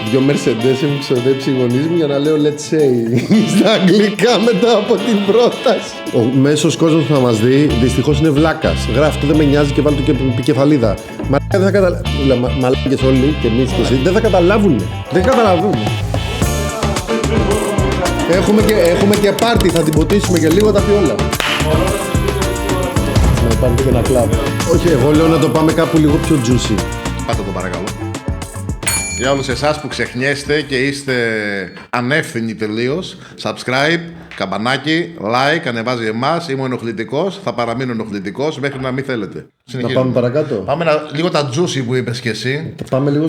Δυο Mercedes έχουν ξοδέψει οι γονείς μου για να λέω let's say στα αγγλικά μετά από την πρόταση. Ο μέσος κόσμος που θα μας δει δυστυχώς είναι βλάκας. Γράφει το δεν με νοιάζει και βάλει το και επικεφαλίδα. Μαλάκα δεν θα καταλάβουν. Μαλάκες όλοι και εμείς και εσύ δεν θα καταλάβουν. Δεν καταλαβούν. Έχουμε και πάρτι, θα την ποτίσουμε και λίγο, τα πει όλα. Να υπάρχει και ένα κλαμπ. Όχι, εγώ λέω να το πάμε κάπου λίγο πιο juicy. Πάτε το παρακαλώ. Για όλους εσάς που ξεχνιέστε και είστε ανεύθυνοι τελείως, subscribe, καμπανάκι, like, ανεβάζει εμάς. Είμαι ο ενοχλητικός, θα παραμείνω ενοχλητικός μέχρι να μην θέλετε. Να πάμε παρακάτω. Πάμε λίγο τα juicy που είπες και εσύ.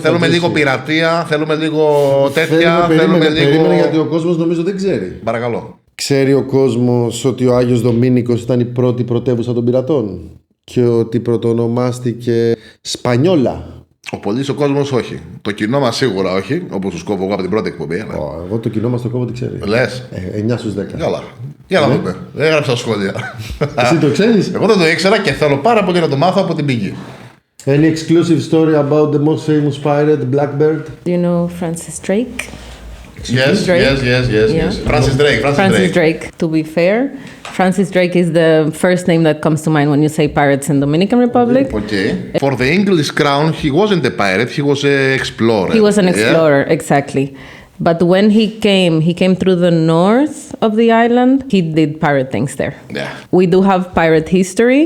Θέλουμε λίγο πειρατεία, θέλουμε λίγο τέτοια. Περίμενε γιατί ο κόσμος νομίζω δεν ξέρει. Παρακαλώ. Ξέρει ο κόσμος ότι ο Άγιος Δομινικος ήταν η πρώτη πρωτεύουσα των πειρατών και ότι πρωτονομάστηκε Σπανιόλα. Ο πολύς ο κόσμος όχι. Το κοινό μας σίγουρα όχι, όπως τους κόβω εγώ από την πρώτη εκπομπή. Εγώ το κοινό μας το κόβω τι ξέρει. Λες. 9 στους 10. Καλά. Για να δούμε. Έγραψα σχόλια. Εσύ το ξέρεις? Εγώ δεν το ήξερα και θέλω πάρα πολύ να το μάθω από την πηγή. Any exclusive story about the most famous pirate, Blackbird? Do you know Francis Drake? Yes. Francis Drake. To be fair, Francis Drake is the first name that comes to mind when you say pirates in Dominican Republic. Okay. For the English crown, he wasn't a pirate, he was an explorer. He was an explorer, exactly. But when he came through the north of the island, he did pirate things there. Yeah. We do have pirate history,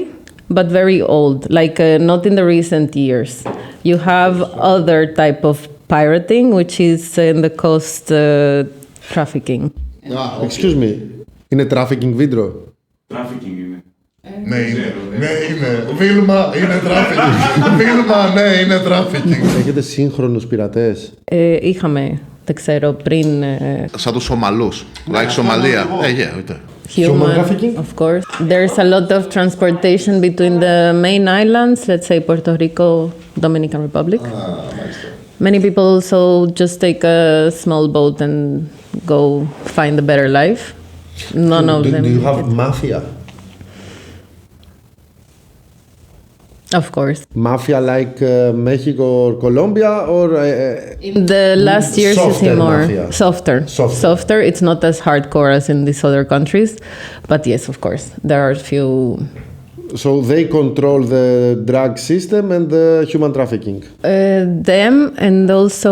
but very old, like not in the recent years. You have other type of pirating, which is in the coast trafficking. Okay. Excuse me, είναι trafficking βίντεο? Trafficking είναι. Ναι, είναι. Βίλμα, είναι trafficking. Βίλμα, ναι, είναι trafficking. Έχετε σύγχρονους πειρατές? Είχαμε, δεν ξέρω, πριν... Σαν τους Σομαλούς, like Σομαλία. Human trafficking? Of course. There's a lot of transportation between the main islands, let's say Puerto Rico, Dominican Republic. Many people also just take a small boat and go find a better life. None of them. Do you have mafia? Of course. Mafia like Mexico or Colombia or In the last years you see more mafia. Softer. It's not as hardcore as in these other countries, but yes, of course, there are a few. So they control the drug system and the human trafficking. Them and also,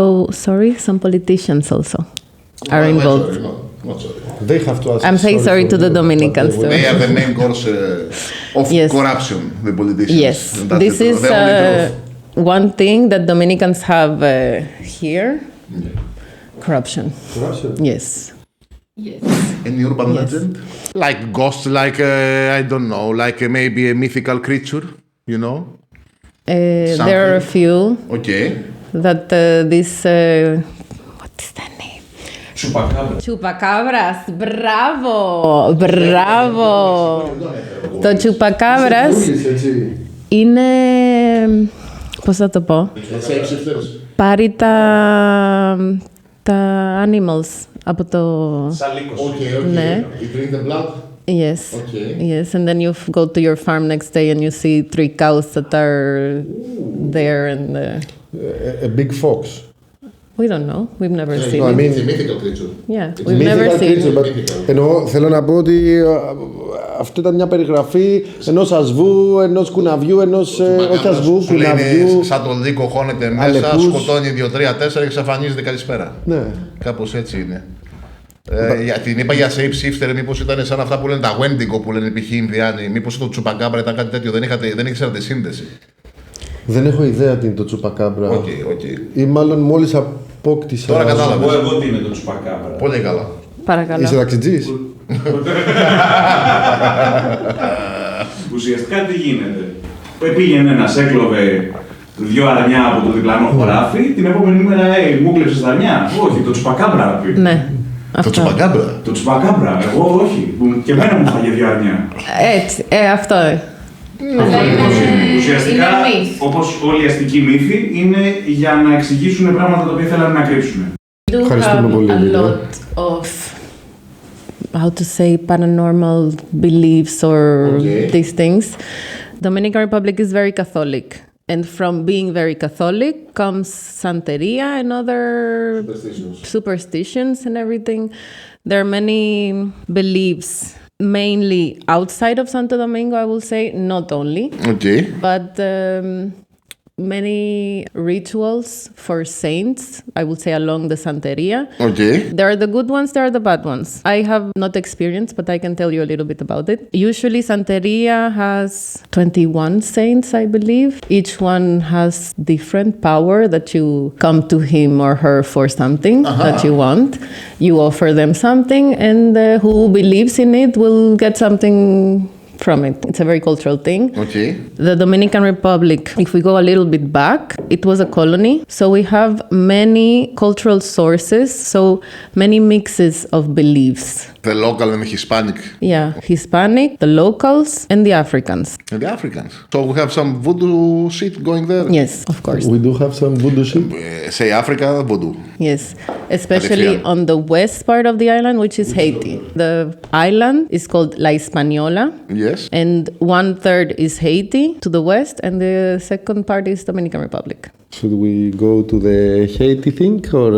some politicians also are involved. They have to ask. I'm saying sorry to the Dominicans. They are the main cause of corruption, the politicians. Yes, this is one thing that Dominicans have here. Corruption. Yes. Any urban legend? Like ghosts, like, I don't know, like maybe a mythical creature, you know? There are a few. Okay. That this, what is that name? Chupacabras. Μπράβο. Το chupacabras είναι, πώς θα το πω, πάρει τα animals από το... Okay. Ναι. You drink the blood? Yes. Okay. Yes, and then you go to your farm next day and you see 3 cows that are there and... A big fox. We don't know. We've never seen I it. mean, It's a mythical creature. Yeah, we've never seen it. Εννοώ, θέλω να πω ότι αυτό ήταν μια περιγραφή ενός ασβού, ενός κουναβιού, ενός όχι ασβού, κουναβιού. Σαν τον Δίκο χώνεται μέσα, σκοτώνει 2-3-4 και εξαφανίζεται καλησπέρα. Ναι. Κάπως έτσι είναι. Την είπα για shape shifter, μήπως ήταν σαν αυτά που λένε τα Wendigo που λένε π.χ. Ινδιάνοι. Μήπως το τσουπακάμπρα ήταν κάτι τέτοιο, δεν ήξερα τη σύνδεση. Δεν έχω ιδέα τι είναι το τσουπακάμπρα. Okay. Ή μάλλον μόλις απόκτησα. Τώρα κατάλαβα. Εγώ τι είναι το τσουπακάμπρα. Πολύ καλά. Παρακαλώ. Είσαι ταξιτζής. Ουσιαστικά τι γίνεται. Πήγαινε ένας, έκλοβε 2 αρνιά από το διπλανό χωράφι, την επόμενη μέρα μου κλέψες τα αρνιά. Όχι, το τσουπακάμπρα. Ναι. Το τσουπακάμπρα. Το τσουπακάμπρα, εγώ όχι. Και εμένα μου φάγε 2 αρνιά. Έτσι, αυτό. Ουσιαστικά, όπως όλοι οι αστικοί μύθοι, είναι για να εξηγήσουν πράγματα τα οποία θέλουν να κρύψουν. Ευχαριστούμε πολύ. A lot of, how to say, paranormal beliefs or these things. Dominican Republic is very Catholic. And from being very Catholic comes Santeria and other superstitions and everything. There are many beliefs, mainly outside of Santo Domingo, I will say, not only. Okay. But many rituals for saints, I would say, along the Santeria. Okay. There are the good ones, there are the bad ones. I have not experienced, but I can tell you a little bit about it. Usually Santeria has 21 saints, I believe. Each one has different power that you come to him or her for something that you want. You offer them something, and who believes in it will get something from it. It's a very cultural thing. Okay. The Dominican Republic, if we go a little bit back, it was a colony. So we have many cultural sources, so many mixes of beliefs. The local and the Hispanic. Yeah, Hispanic, the locals, and the Africans. And the Africans. So we have some voodoo shit going there? Yes, of course. We do have some voodoo shit. Say Africa, voodoo. Yes, especially on the west part of the island, which is Haiti. The island is called La Hispaniola. Yes. And 1/3 is Haiti to the west, and the second part is Dominican Republic. Should we go to the Haiti thing, or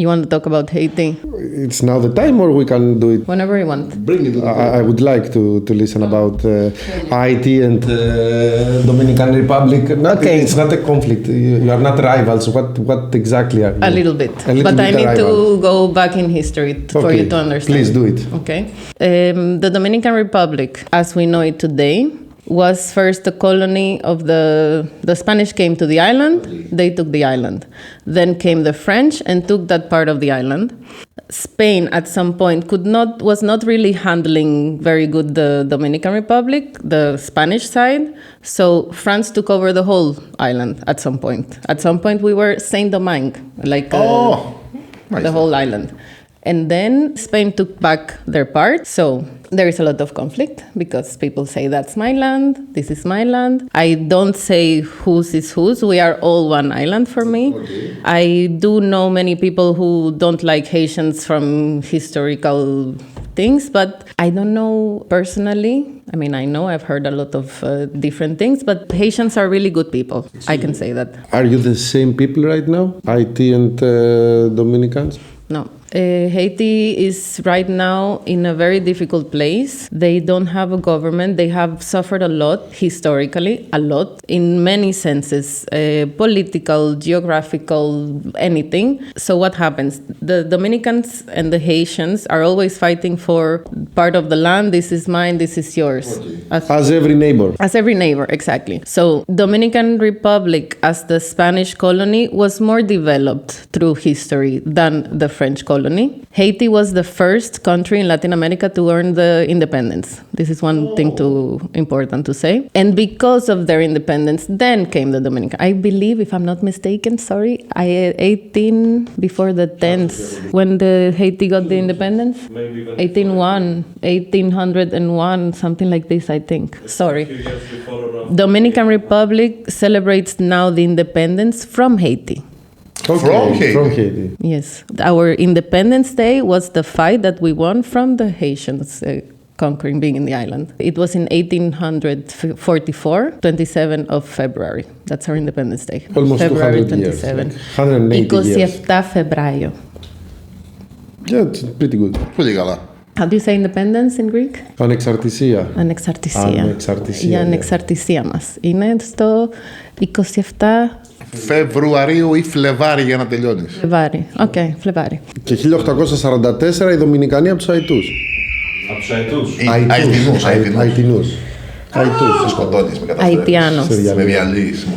You want to talk about Haiti? it's now the time, or we can do it? Whenever you want. Bring it to the I would like to listen about Αϊτή and Dominican Republic. Okay. It's not a conflict. You are not rivals. What exactly are you? A little bit. A little But bit I need rivals. to go back in history for Okay. you to understand. Please do it. Okay. The Dominican Republic, as we know it today, was first a colony of the Spanish came to the island, they took the island. Then came the French and took that part of the island. Spain at some point was not really handling very good the Dominican Republic, the Spanish side. So France took over the whole island at some point. At some point we were Saint-Domingue, like nice. the whole island. And then Spain took back their part. So there is a lot of conflict because people say that's my land, this is my land. I don't say whose is whose. We are all one island for me. Okay. I do know many people who don't like Haitians from historical things, but I don't know personally. I mean, I know I've heard a lot of different things, but Haitians are really good people. I can say that. Are you the same people right now, Αϊτή and Dominicans? No. Haiti is right now in a very difficult place. They don't have a government. They have suffered a lot, historically, a lot, in many senses, political, geographical, anything. So what happens? The Dominicans and the Haitians are always fighting for part of the land. This is mine, this is yours. Okay. As every neighbor. As every neighbor, exactly. So Dominican Republic, as the Spanish colony, was more developed through history than the French colony. Haiti was the first country in Latin America to earn the independence. This is one thing important to say. And because of their independence, then came the Dominican. I believe, if I'm not mistaken, 18 before the 10th, when the Haiti got the independence? 1801, something like this, I think. Sorry. Dominican Republic celebrates now the independence from Haiti. Okay. From Haiti. Yes. Our Independence Day was the fight that we won from the Haitians conquering being in the island. It was in 1844, 27 of February. That's our Independence Day. Almost February 200 years. 27. 180 years. 27 Φεβράιο. Yeah, it's pretty good. Πολύ καλά. How do you say independence in Greek? Ανεξαρτησία. Ανεξαρτησία. Ανεξαρτησία, Η ναι. ανεξαρτησία μας. Είναι στο 27 Φεβρουαρίου ή Φλεβάρι για να τελειώνεις. Φλεβάρι. Οκ, Φλεβάρι. Και 1844 η Δομινικανή από τους Αϊτούς. Από τους Αϊτούς. Αϊτινούς. Αϊτινούς. Σε σκοτώνεις με καταστρέφεις. Αιτιάνος. Με διαλύεις.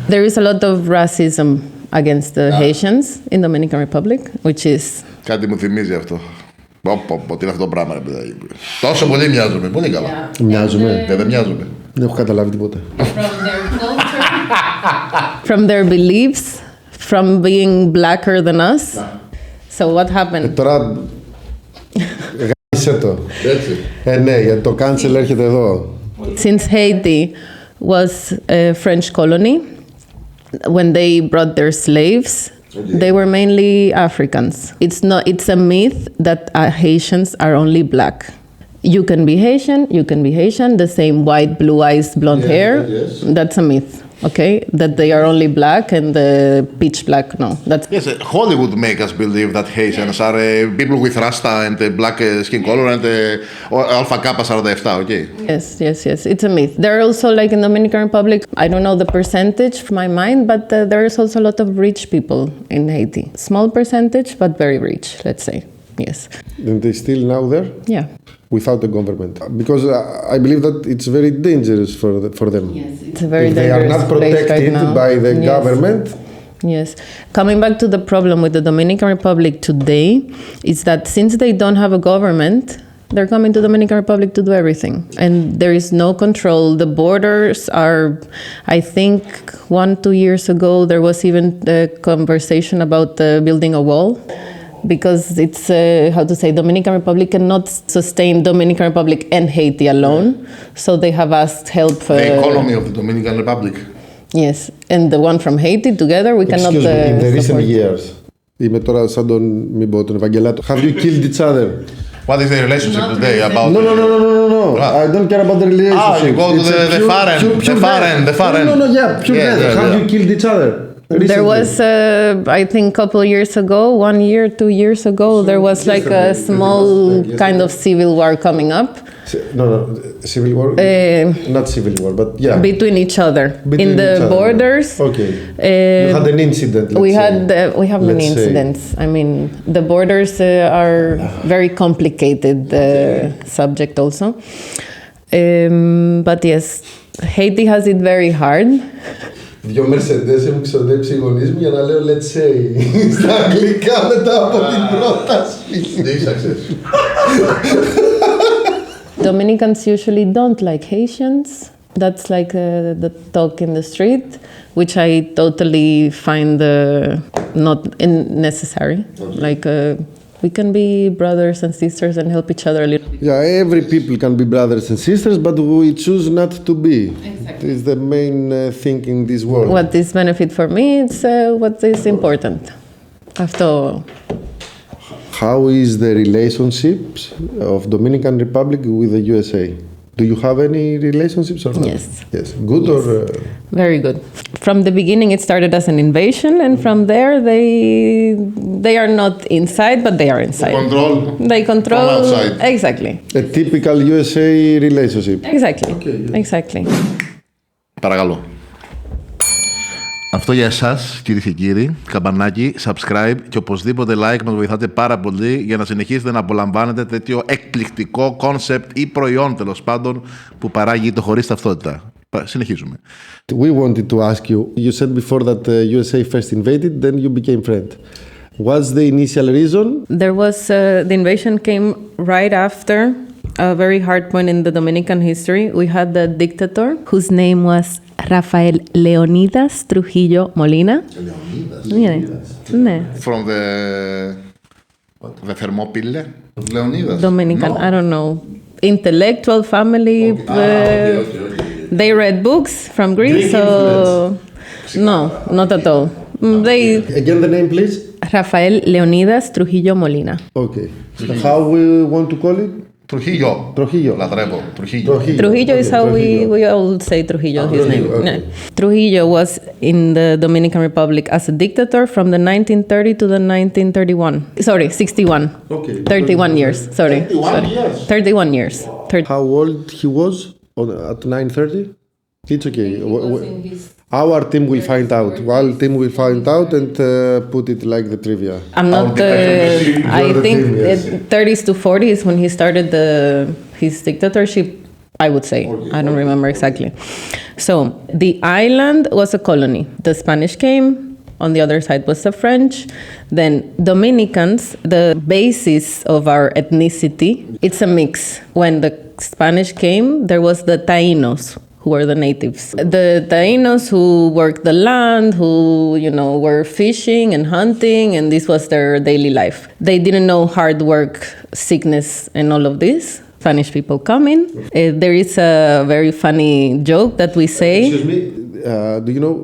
There is a lot of racism against the Haitians in Dominican Republic, which is... Κάτι μου θυμίζει αυτό. Τι είναι αυτό το πράγμα, ρε παιδάκι. Τόσο πολύ μοιάζουμε. Πολύ καλά. Μοιάζουμε. Δεν μοιάζουμε. Δεν έχω καταλάβει τίποτα. From their beliefs, from being blacker than us. So what happened? Τώρα γάμισε το. Έτσι. Ναι, γιατί το cancel έρχεται εδώ. Since Haiti was a French colony, when they brought their slaves, they were mainly Africans. It's a myth that Haitians are only black. you can be Haitian, the same white, blue eyes, blonde hair. Yes. That's a myth. Okay, that they are only black and pitch black. No, that's Yes, Hollywood make us believe that Haitians are people with Rasta and black skin color and Alpha Kappa 47. Okay. yes. It's a myth. There are also, like in Dominican Republic, I don't know the percentage from my mind, but there is also a lot of rich people in Haiti. Small percentage, but very rich. Let's say. Yes. And they still now there? Yeah. Without the government, because I believe that it's very dangerous for them. Yes, it's a very if they dangerous are not place protected right now. by the government. Yes. Coming back to the problem with the Dominican Republic today, is that since they don't have a government, they're coming to Dominican Republic to do everything. And there is no control. The borders are, I think 1-2 years ago, there was even the conversation about building a wall. Because it's, Dominican Republic cannot sustain Dominican Republic and Haiti alone. So they have asked help. The economy of the Dominican Republic. Yes, and the one from Haiti together, we cannot in the recent support. years. Είμαι τώρα σαν τον Ευαγγελάτο. Have you killed each other? What is the relationship today about? No. I don't care about the relationship. You go to the far end. No, yeah, pure death. Have you killed each other? Recently. There was, I think, a couple of years ago, 1 year, 2 years ago, there was like a small kind of civil war coming up. No, civil war? Not civil war, but yeah. Between each other. In the borders. Okay. You had an incident, we have many incidents. I mean, the borders are very complicated subject also. But yes, Haiti has it very hard. Δυο Mercedes έχουν ξοδέψει οι γονείς μου για να λέω let's say στα αγγλικά μετά από την πρόταση. Dominicans usually don't like Haitians. That's like the talk in the street, which I totally find not necessary. Like we can be brothers and sisters and help each other a little bit. Yeah, every people can be brothers and sisters, but we choose not to be. Exactly. It's the main thing in this world. What is benefit for me, it's what is important. Αυτό. How is the relationships of Dominican Republic with the USA? Do you have any relationships or not? Yes. Yes. Good yes. Or? Very good. From the beginning, it started as an invasion, and from there, they are not inside, but they are inside. They control. From outside. Exactly. A typical USA relationship. Exactly. Okay, yeah. Exactly. Παρακαλώ. Αυτό για εσάς, κυρίες και κύριοι. Καμπανάκι, subscribe και οπωσδήποτε like, μας βοηθάτε πάρα πολύ για να συνεχίσετε να απολαμβάνετε τέτοιο εκπληκτικό concept ή προϊόν, τέλος πάντων, που παράγει το Χωρίς Ταυτότητα. Συνεχίζουμε. We wanted to ask you. You said before that USA first invaded, then you became friend. What's the initial reason? There was the invasion came right after a very hard point in the Dominican history. We had the dictator whose name was Rafael Leonidas Trujillo Molina. Leonidas? Ναι. From the Thermopylae? Leonidas? Dominican, no. I don't know. Intellectual family. Okay. They read books from Greece, so no, not at all. They Again the name, please. Rafael Leonidas Trujillo Molina. Okay. How we want to call it? Trujillo. Λατρεύω. Trujillo is how we all say Trujillo, his name. Okay. Trujillo was in the Dominican Republic as a dictator from the 1930 to the 1931. Sorry, 61. Okay. 31 years. Sorry. 31 years. How old he was at 9:30? It's okay. Our team will find out. Our team will find out and put it like the trivia. I'm not. I think team, yes. 30s to 40s when he started his dictatorship. I would say. Okay. I don't remember exactly. So the island was a colony. The Spanish came. On the other side was the French. Then Dominicans, the basis of our ethnicity, it's a mix. When the Spanish came, there was the Taínos, who were the natives. The Taínos who worked the land, who, were fishing and hunting, and this was their daily life. They didn't know hard work, sickness, and all of this. Spanish people come in. There is a very funny joke that we say. Excuse me, do you know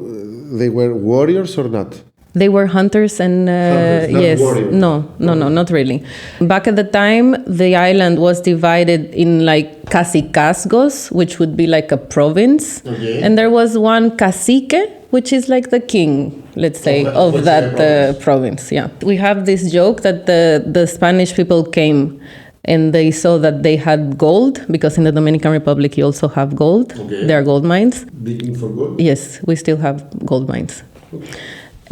they were warriors or not? They were hunters and yes, warriors. no, not really. Back at the time, the island was divided in like cacicazgos, which would be like a province, and there was one cacique, which is like the king, let's say, of that province. Yeah, we have this joke that the Spanish people came and they saw that they had gold, because in the Dominican Republic you also have gold. There are gold mines. Digging for gold? Yes, we still have gold mines.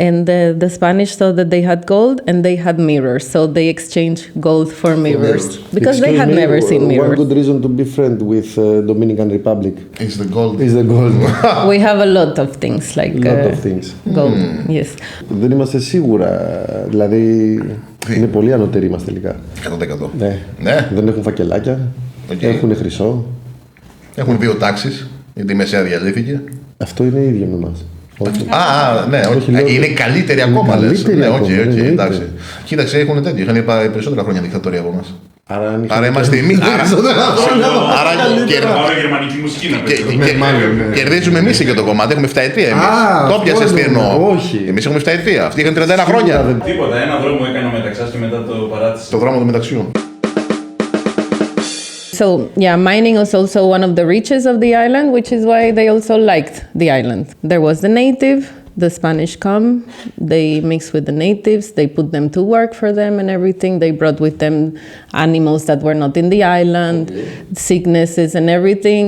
And the Spanish saw that they had gold and they had mirrors, so they exchanged gold for mirrors because they had never seen mirrors. One good reason to be friend with Dominican Republic is the gold. We have a lot of things like lot of things. Gold. Yes. Δεν είμαστε σίγουρα, δηλαδή είναι πολύ ανώτεροι μας τελικά. 100%. Ναι. Δεν έχουν φακελάκια, έχουν χρυσό. Έχουν 2 τάξεις, γιατί η μεσαία διαλύθηκε. Αυτό είναι ίδιο με εμάς. Ναι, είναι καλύτεροι ακόμα, λες. Ναι, όχι, εντάξει. Κοίταξε, έχουν τέτοιο. Είχαν περισσότερα χρόνια δικτατορία από εμάς. Άρα είμαστε εμείς. Άρα γερμανική μουσική. κερδίζουμε εμείς και το κομμάτι. Έχουμε 7 ετία εμείς. Το πιάσες τι εννοώ. Εμείς έχουμε 7 ετία. Αυτοί είχαν 31 χρόνια. Τίποτα. Ένα δρόμο έκανα ο μεταξάς και μετά το παράτησε. Το δρόμο του μεταξιού. So, yeah, mining was also one of the riches of the island, which is why they also liked the island. There was the native, the Spanish come, they mixed with the natives, they put them to work for them and everything. They brought with them animals that were not in the island, sicknesses and everything.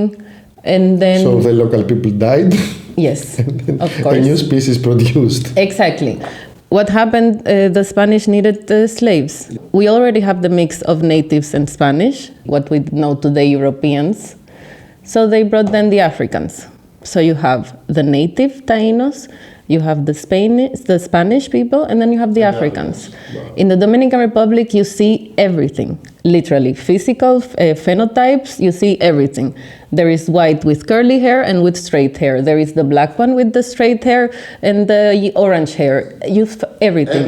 And then... So the local people died? Yes, of course. A new species produced. Exactly. What happened, the Spanish needed slaves. We already have the mix of natives and Spanish, what we know today Europeans. So they brought then the Africans. So you have the native Taínos, you have the Spanish people, and then you have the Africans. In the Dominican Republic, you see everything, literally. Physical phenotypes, you see everything. There is white with curly hair and with straight hair. There is the black one with the straight hair and the orange hair. Everything.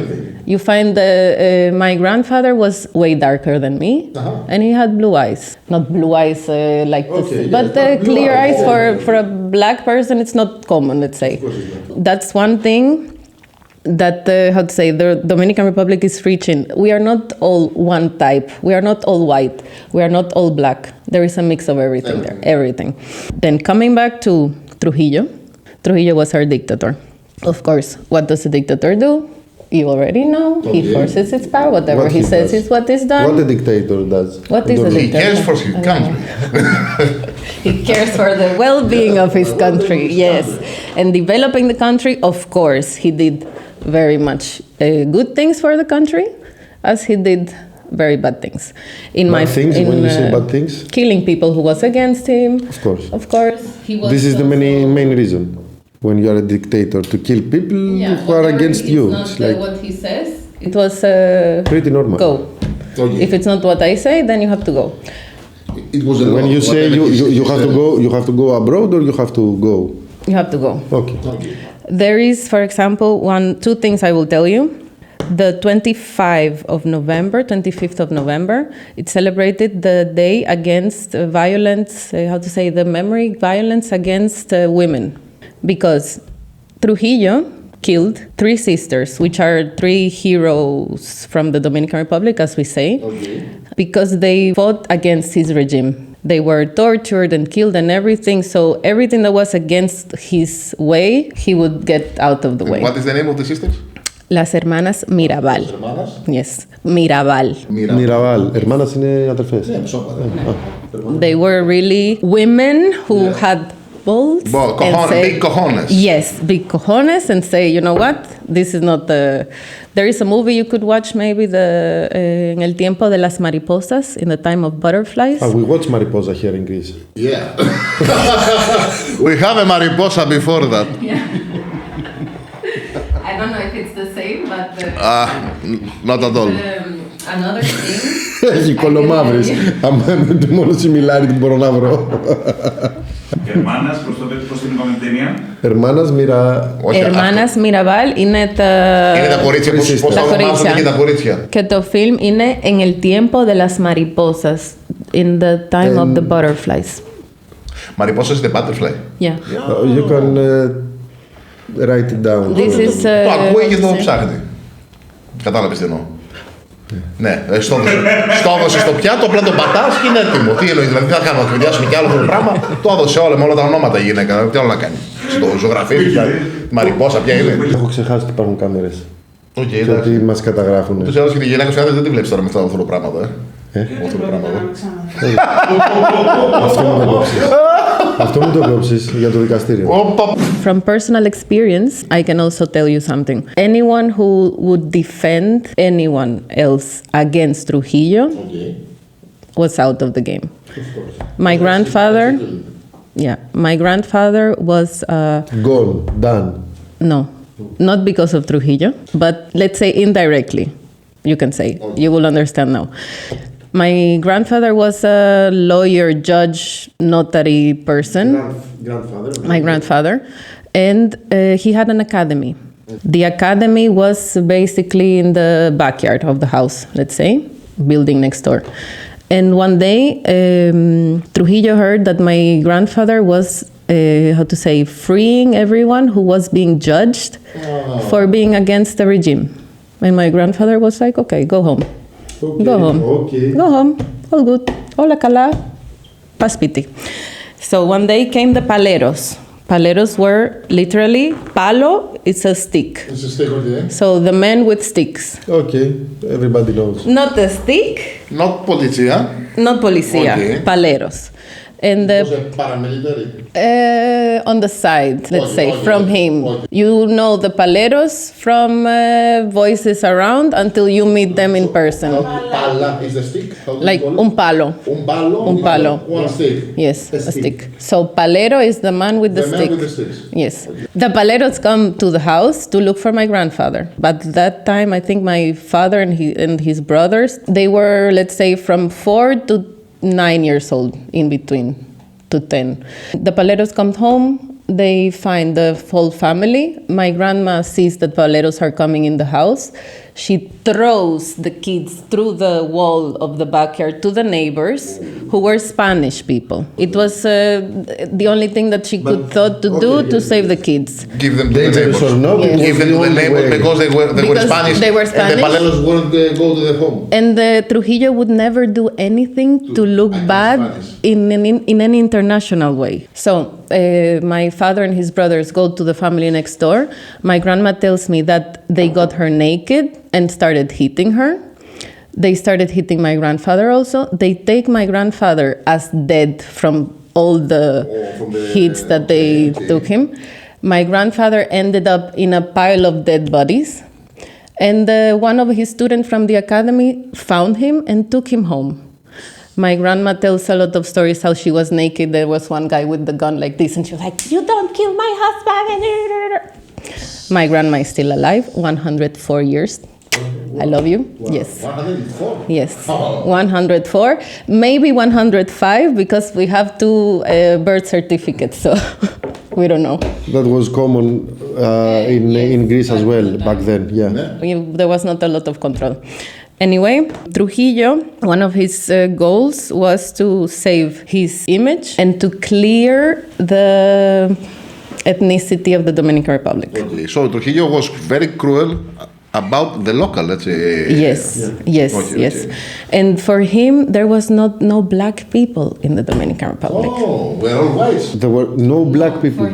You find my grandfather was way darker than me, and he had blue eyes. Not blue eyes like this, but clear eyes for a black person, it's not common, let's say. That's one thing that, how to say, the Dominican Republic is reaching. We are not all one type. We are not all white. We are not all black. There is a mix of everything there, everything. Then coming back to Trujillo. Trujillo was our dictator. Of course, what does a dictator do? You already know. He forces his power. Whatever he says is what is done. What a dictator does. What is a dictator? He cares for his country. He cares for the well-being of his country, yes. And developing the country, of course, he did very much good things for the country, as he did very bad things. When you say bad things? Killing people who was against him. Of course. He was this is the main reason. When you are a dictator, to kill people who are against you. It's not what he says. It was pretty normal. Go. If it's not what I say, then you have to go. It was when you say you have to go, you have to go abroad or you have to go? You have to go. Okay. There is, for example, two things I will tell you. The 25th of November, it celebrated the day against violence, the memory violence against women. Because Trujillo killed 3 sisters, which are 3 heroes from the Dominican Republic, as we say, because they fought against his regime. They were tortured and killed and everything, so everything that was against his way, he would get out of the way. What is the name of the sisters? Las hermanas Mirabal. Yes, Mirabal. Mirabal. Hermanas είναι αδερφές. They were really women who had big cojones. Yes, big cojones, and say, you know what, this is not the... There is a movie you could watch, maybe, En el tiempo de las mariposas, in the time of butterflies. We watch mariposa here in Greece. Yeah. We have a mariposa before that. Yeah. I don't know if it's the same, but... Not at all. Another thing... Έχει κολομαύρης. Μόνο similarity μπορώ να βρω. Hermanas, πώς την είπαμε την ταινία. Hermanas Mirabal είναι τα κορίτσια, πώς τα ονομάζονται και τα κορίτσια. Και το φιλμ είναι En el tiempo de las mariposas, in the time of the butterflies. Mariposas is the butterfly. Yeah. You can Write it down. This is, Το ακούει και το ψάχνει. Κατάλαβες τι εννοώ. Ναι, στο έδωσε στο πιάτο, απλά το πατάς και είναι έτοιμο. Τι εννοεί, δηλαδή, τι θα κάνουμε, να κουβεντιάσουμε κι άλλο αυτό το πράγμα. Το έδωσε όλα με όλα τα ονόματα η γυναίκα. Τι άλλο να κάνει. Στο ζωγραφείο, μαριπόσα, ποια είναι. Έχω ξεχάσει ότι υπάρχουν κάμερες. Okay, και ότι μας καταγράφουν. Τους έδωσε και τη γυναίκα σου, δεν τη βλέπεις τώρα με αυτά τα πράγματα. Αυτό μου το κόψεις για το δικαστήριο. From personal experience, I can also tell you something. Anyone who would defend anyone else against Trujillo was out of the game. My grandfather, my grandfather was Gone, done. No, not because of Trujillo, but let's say indirectly. You can say, you will understand now. My grandfather was a lawyer, judge, notary person. Grandfather? My grandfather. And he had an academy. The academy was basically in the backyard of the house, let's say, building next door. And one day, Trujillo heard that my grandfather was, freeing everyone who was being judged for being against the regime. And my grandfather was like, okay, go home. Go home. Go home. All good. Όλα καλά. Πας σπίτι. So one day came the paleros. Paleros were literally, palo is a stick. It's a stick, okay. So the men with sticks. Okay, everybody knows. Not a stick. Not policia. Not policia. Okay. Paleros. And the, Was it paramilitary? on the side, let's say, from him. You know the paleros from voices around until you meet them in person. Pala is the stick? Like un palo. Un palo? Un palo. One stick? Yes, a stick. So palero is the man with the stick. Man with the sticks. Yes. The paleros come to the house to look for my grandfather. But that time, I think my father and his brothers, they were, let's say, from 4 to 9 years old, in between, to 10. The paleros come home, they find the whole family. My grandma sees that paleros are coming in the house. She throws the kids through the wall of the backyard to the neighbors, who were Spanish people. It was the only thing that she could thought to do to save the kids. Give them to the neighbors. Yes. Give them to the neighbors because they were Spanish. They were Spanish. And the paleros wouldn't go to the home. And the Trujillo would never do anything to look bad in any international way. So my father and his brothers go to the family next door. My grandma tells me that they got her naked and started hitting her. They started hitting my grandfather also. They take my grandfather as dead from all the hits that they took him. My grandfather ended up in a pile of dead bodies. And one of his students from the academy found him and took him home. My grandma tells a lot of stories how she was naked. There was one guy with the gun like this, and she was like, "You don't kill my husband." My grandma is still alive, 104 years. I love you. Wow. Yes. 104? Yes. 104. Maybe 105 because we have 2 birth certificates, so we don't know. That was common in Greece as well back then, yeah. There was not a lot of control. Anyway, Trujillo, one of his goals was to save his image and to clear the ethnicity of the Dominican Republic. Okay. So Trujillo was very cruel about the local, let's say. Yes, yes, yes. And for him, there was no black people in the Dominican Republic. Oh, we're all white. There were no black people.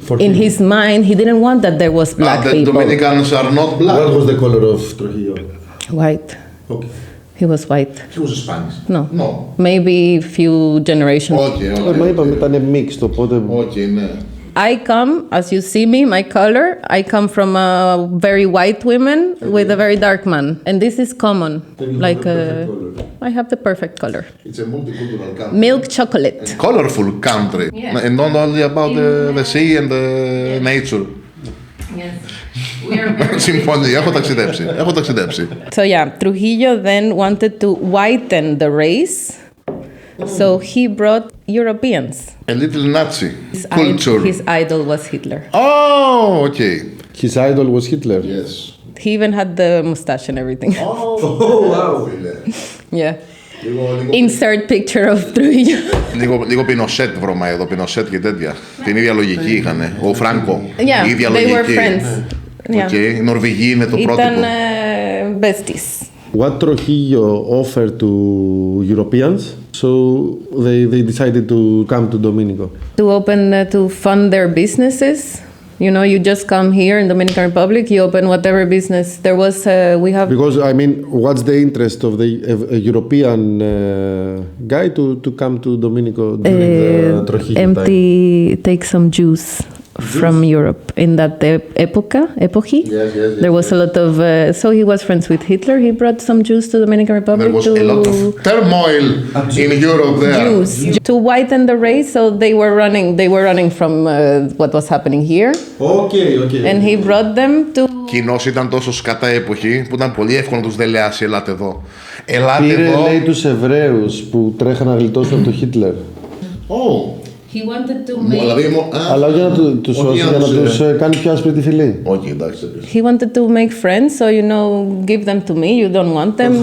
For him. In his mind, he didn't want that there was black the people. The Dominicans are not black. What was the color of Trujillo? White. Okay. He was white. He was Spanish. No. No. Maybe few generations. Okay. Μα είπαμε ήταν mixed, οπότε... Okay, ναι. I come, as you see me, my color, I come from a very white woman with a very dark man. And this is common. Like I have the perfect color. It's a multicultural country. Milk chocolate. A colorful country. Yeah. And not only about the sea and the nature. Yes. We are very Συμφωνεί, έχω ταξιδέψει. So yeah, Trujillo then wanted to whiten the race. So he brought Europeans. A little Nazi culture. His idol was Hitler. Oh, okay. His idol was Hitler? Yes. He even had the mustache and everything. Oh, wow. Yeah. Insert picture of Trujillo. Λίγο Πινοσέτ βρώμα εδώ, Πινοσέτ και τέτοια. Την ίδια λογική είχανε. Ο Φράνκο. Yeah, η ίδια they λογική. were friends. Okay. Η Νορβηγή είναι το πρότυπο. Ήταν besties. What Trujillo offered to Europeans, so they decided to come to Dominico. To open, to fund their businesses. You know, you just come here in Dominican Republic, you open whatever business. There was, we have... Because, I mean, what's the interest of the European guy to come to Dominico during the Trujillo empty, time? Take some juice from Europe in that epoch. Yes. There was a lot of, so he was friends with Hitler. He brought some Jews to Dominican Republic. There was a lot of turmoil in Europe there. Jews to whiten the race, so they were running from what was happening here. Okay. And he brought them to. Κοινός ήταν τόσο σκατά εποχή που ήταν πολύ εύκολο να τους δελεάσει. Ελάτε εδώ. Πήρε, λέει, τους Εβραίους που τρέχαν να γλιτώσουν από τον Χίτλερ. He wanted to make... Αλλά για να τους κάνει πιο άσπρη τη φυλή. Όχι, εντάξει. He wanted to make friends, so you know, give them to me. You don't want them.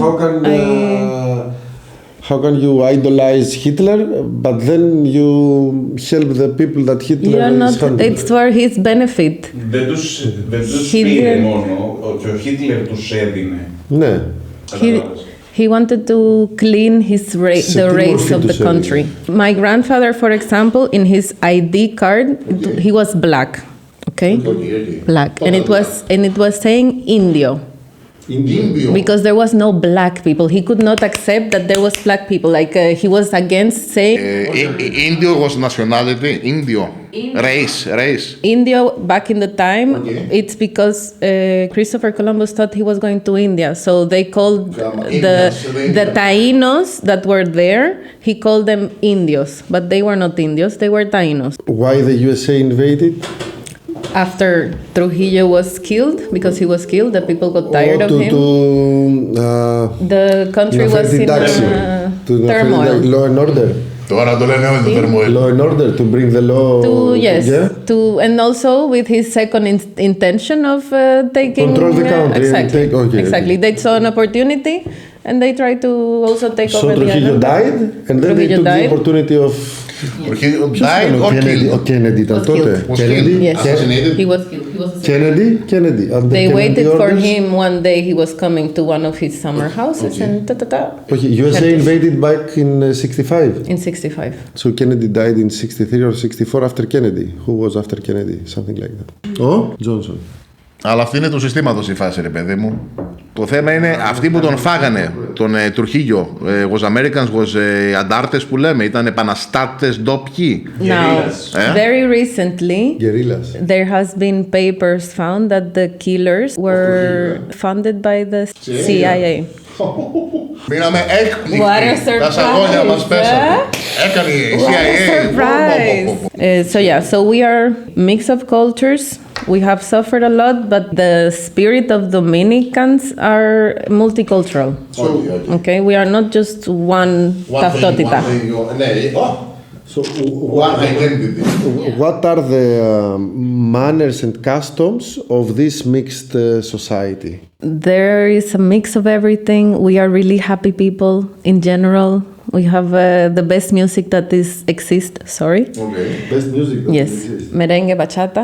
How can you idolize Hitler, but then you help the people that Hitler is hunting? It's for his benefit. Δεν τους πήρε μόνο, και ο Χίτλερ τους έδινε. Ναι. He wanted to clean the race of the country. My grandfather, for example, in his ID card, he was black. Okay? Black. And it was saying Indio. Because there was no black people. He could not accept that there was black people. Like he was against saying... Indio was nationality. Indio. Race. Indio back in the time, it's because Christopher Columbus thought he was going to India. So they called the Taínos that were there, he called them Indios. But they were not Indios, they were Taínos. Why the USA invaded? After Trujillo was killed, because he was killed, the people got tired of him. The country was in turmoil. Law and order. Τώρα το λένε όλοι το turmoil. Law and order, to bring the law. And also with his second intention of taking... Control the country. Exactly. They saw an opportunity and they tried to also take over the island. So Trujillo died and then they took the opportunity of... Trujillo died or killed? Ο Kennedy ήταν τότε. He was killed. Kennedy. They waited for him one day. He was coming to one of his summer houses and USA invaded back in 65. In 65. So Kennedy died in 63 or 64 after Kennedy. Who was after Kennedy? Something like that. Oh, Johnson. Αλλά αυτή είναι του συστήματος η φάση, ρε παιδί μου. Το θέμα είναι αυτοί που τον φάγανε, τον Τρουχίγιο, was Americans, was αντάρτες που λέμε, ήταν επαναστάτες ντόπιοι. Now, very recently, there has been papers found that the killers were funded by the CIA. Μείναμε έκπληκτοι. Τα σαγόνια μας πέσανε. Έκανε η CIA. So we are mix of cultures. We have suffered a lot, but the spirit of Dominicans are multicultural. Okay, we are not just one Ταυτότητα. So, one identity. What are the manners and customs of this mixed society? There is a mix of everything. We are really happy people in general. We have the best music that exists. Sorry. Okay. Best music that exists. Merengue, bachata.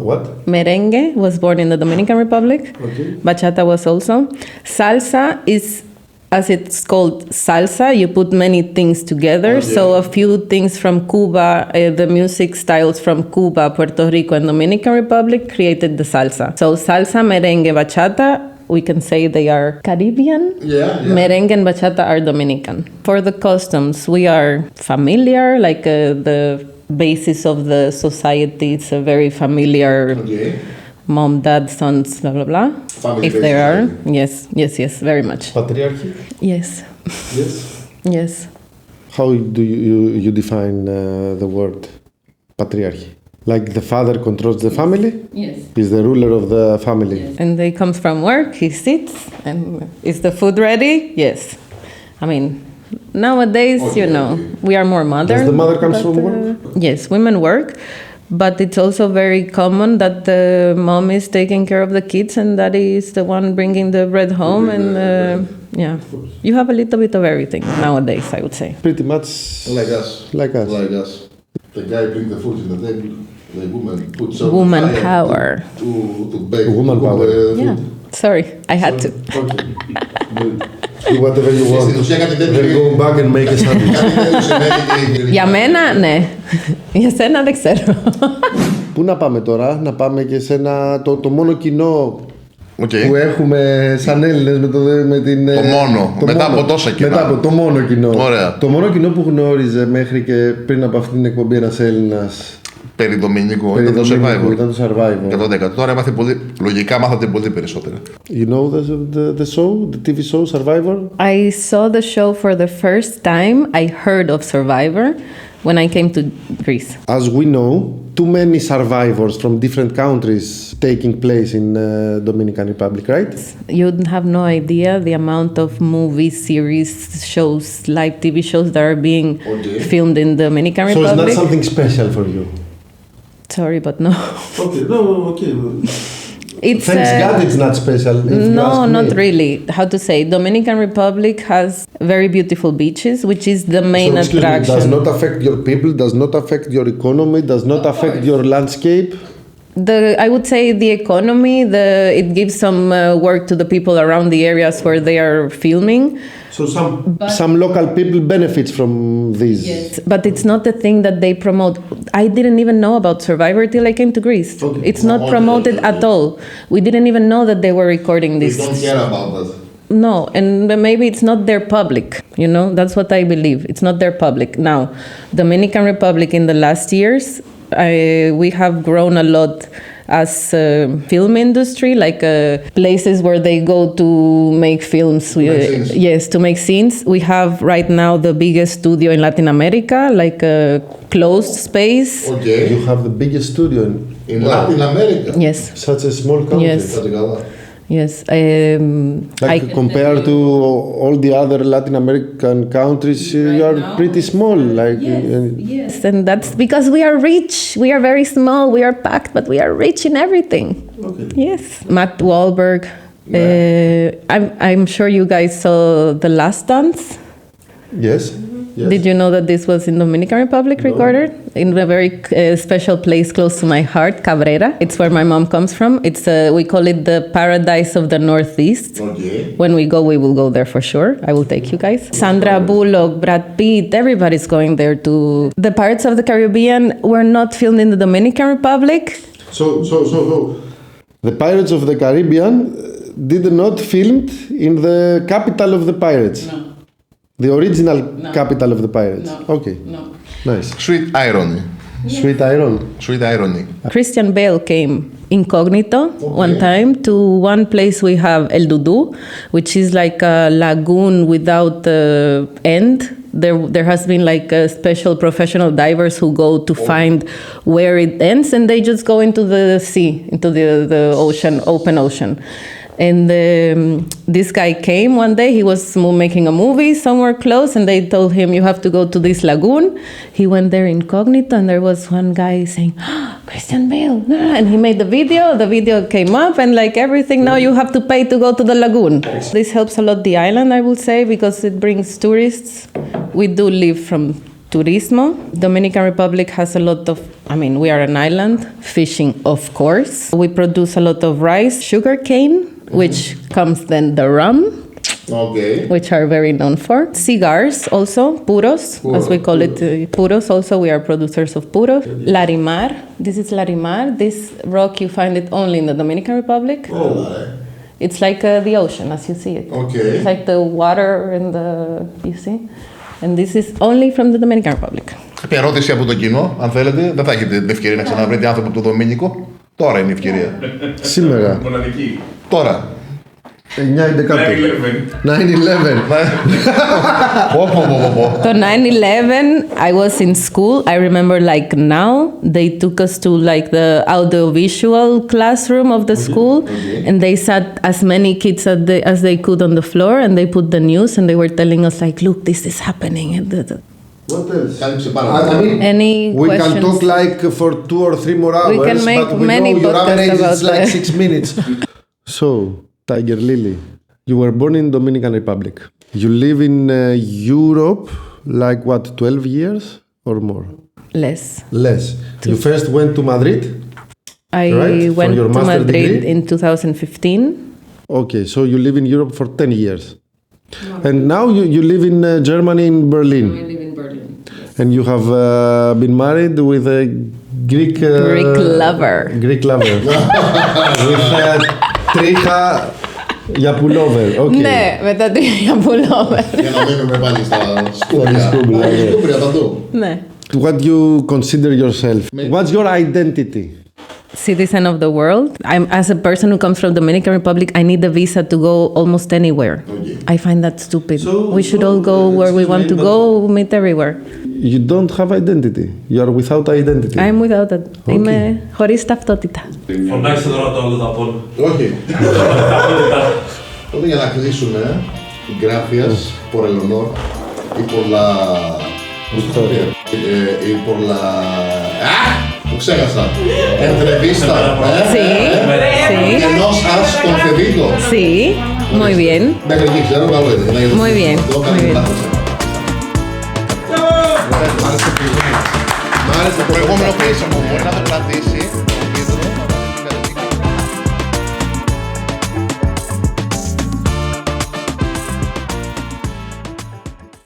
What? Merengue was born in the Dominican Republic. Okay. Bachata was also. Salsa is, as it's called salsa, you put many things together. So a few things from Cuba, the music styles from Cuba, Puerto Rico, and Dominican Republic created the salsa. So salsa, merengue, bachata, we can say they are Caribbean. Merengue and bachata are Dominican. For the customs, we are familiar, like the basis of the society. It's a very familiar mom, dad, sons, blah, blah, blah. Family if there are. Yes, very much. Patriarchy? Yes. How do you define the word patriarchy? Like the father controls the family? Yes. He's the ruler of the family. Yes. And he comes from work, he sits, and is the food ready? Yes. I mean, nowadays, we are more modern. Does the mother comes from work? Yes, women work. But it's also very common that the mom is taking care of the kids and daddy is the one bringing the bread home. And yeah, you have a little bit of everything nowadays, I would say. Pretty much like us. The guy brings the food in the table, the woman puts on Woman the fire power. to bake. Woman power. Yeah, sorry, I had to. Do whatever you want. Then go back and make a sandwich. Για μένα, ναι. Για σένα δεν ξέρω. Πού να πάμε τώρα, να πάμε και σε ένα, το μόνο κοινό Okay. που έχουμε σαν Έλληνες με την... Το μόνο, μετά από τόσα κοινά. Μετά από το μόνο κοινό. Ωραία. Το μόνο κοινό που γνώριζε μέχρι και πριν από αυτή την εκπομπή ένας Έλληνας. Περί Δομινικού, ήταν το Survivor. Ήταν το Survivor. 100%. Τώρα λογικά μάθατε πολύ περισσότερα. You know the show, the TV show Survivor? I saw the show for the first time. I heard of Survivor when I came to Greece. As we know, too many survivors from different countries taking place in Dominican Republic, right? You have no idea the amount of movies, series, shows, live TV shows that are being filmed in the Dominican So Republic. it's not something special for you? Sorry, but no. Okay, no, okay. It's, Thanks God it's not special. No, not really. How to say? Dominican Republic has very beautiful beaches, which is the main attraction. Does not affect your people, does not affect your economy, does not affect your landscape? I would say the economy, it gives some work to the people around the areas where they are filming. So some local people benefits from these. Yes, but it's not a thing that they promote. I didn't even know about Survivor till I came to Greece. Okay. It's not promoted at all. We didn't even know that they were recording this. They don't care about that. No, and maybe it's not their public, you know? That's what I believe. It's not their public. Now, Dominican Republic in the last years, we have grown a lot as a film industry, like places where they go to make films. Yes, to make scenes. We have right now the biggest studio in Latin America, like a closed space. Okay. You have the biggest studio in Latin America? Yes. Such a small country. Yes. Yes. Compared to all the other Latin American countries, you are pretty small. Yes, and that's because we are rich. We are very small. We are packed, but we are rich in everything. Okay. Yes. Matt Wahlberg. I'm sure you guys saw The Last Dance. Yes. Yes. Did you know that this was in Dominican Republic recorded? In a very special place close to my heart, Cabrera. It's where my mom comes from. It's we call it the paradise of the Northeast. Okay. When we go, we will go there for sure. I will take you guys. Sandra Bullock, Brad Pitt, everybody's going there too. The Pirates of the Caribbean were not filmed in the Dominican Republic. So the Pirates of the Caribbean did not filmed in the capital of the pirates. No. The original capital of the pirates. No. Okay. No. Nice. Sweet irony. Yes. Sweet irony. Sweet irony. Christian Bale came incognito one time to one place we have El Dudu, which is like a lagoon without end. There has been like special professional divers who go to find where it ends, and they just go into the sea, into the ocean, open ocean. And this guy came one day, he was making a movie somewhere close, and they told him, you have to go to this lagoon. He went there incognito, and there was one guy saying, Christian Bale, and he made the video came up, and like everything, now you have to pay to go to the lagoon. This helps a lot the island, I would say, because it brings tourists. We do live from turismo. Dominican Republic has a lot of, we are an island, fishing, of course. We produce a lot of rice, sugarcane, which comes then the rum, which are very known for. Cigars also, puros, as we call it, puros also, we are producers of puros. Larimar, this is Larimar. This rock, you find it only in the Dominican Republic. It's like the ocean, as you see it. Okay. It's like the water and you see? And this is only from the Dominican Republic. Κάποια ερώτηση από το κοινό, αν θέλετε. Δεν θα έχετε την ευκαιρία να ξαναβρείτε άνθρωπο από το Δομίνικο. Τώρα είναι η ευκαιρία. Σήμερα. Μοναδική. Τώρα. 9-11. 9-11. So 9/11, I was in school. I remember like now, they took us to like the audiovisual classroom of the school, and they sat as many kids as they could on the floor, and they put the news, and they were telling us like, look, this is happening. What else? Κάλυψε πάρα πολύ. Any We questions? can talk like for 2 or 3 more hours. We can make but we many know your podcasts average about is like that. 6 minutes. So, Tiger Lily, you were born in Dominican Republic. You live in Europe like what, 12 years or more? Less. Less. You first went to Madrid? I Right, for went your to master Madrid degree? in 2015. Okay, so you live in Europe for 10 years. And now you live in Germany, in Berlin. I live in Berlin. And you have been married with a Greek lover. Greek lover. With τρίχα για pullover. Okay. Ναι, μετά τρίχα pullover. Για να μείνουμε πάλι στα σκούπια. Σκούπια παντού. Ναι. What do you consider yourself? What's your identity? Citizen of the world. As a person who comes from Dominican Republic, I need a visa to go almost anywhere. Okay. I find that stupid. We should all go where we want to go, meet everywhere. You don't have identity. You are without identity. I'm without that. Είμαι χωρίς ταυτότητα. Φωνάξτε τώρα το άλλο τα πόν. Όχι. Τότε για να κλείσουμε, Gracias por el honor y por la... y por la... Το ξέχασα. Entrevista. Sí, sí. Que nos has concedido. Sí, muy bien. Μέχρι εκεί ξέρω, καλό είναι. Muy bien, muy bien. Μ' άρεσε το προηγούμενο πίσιμο, μπορεί να το κρατήσει.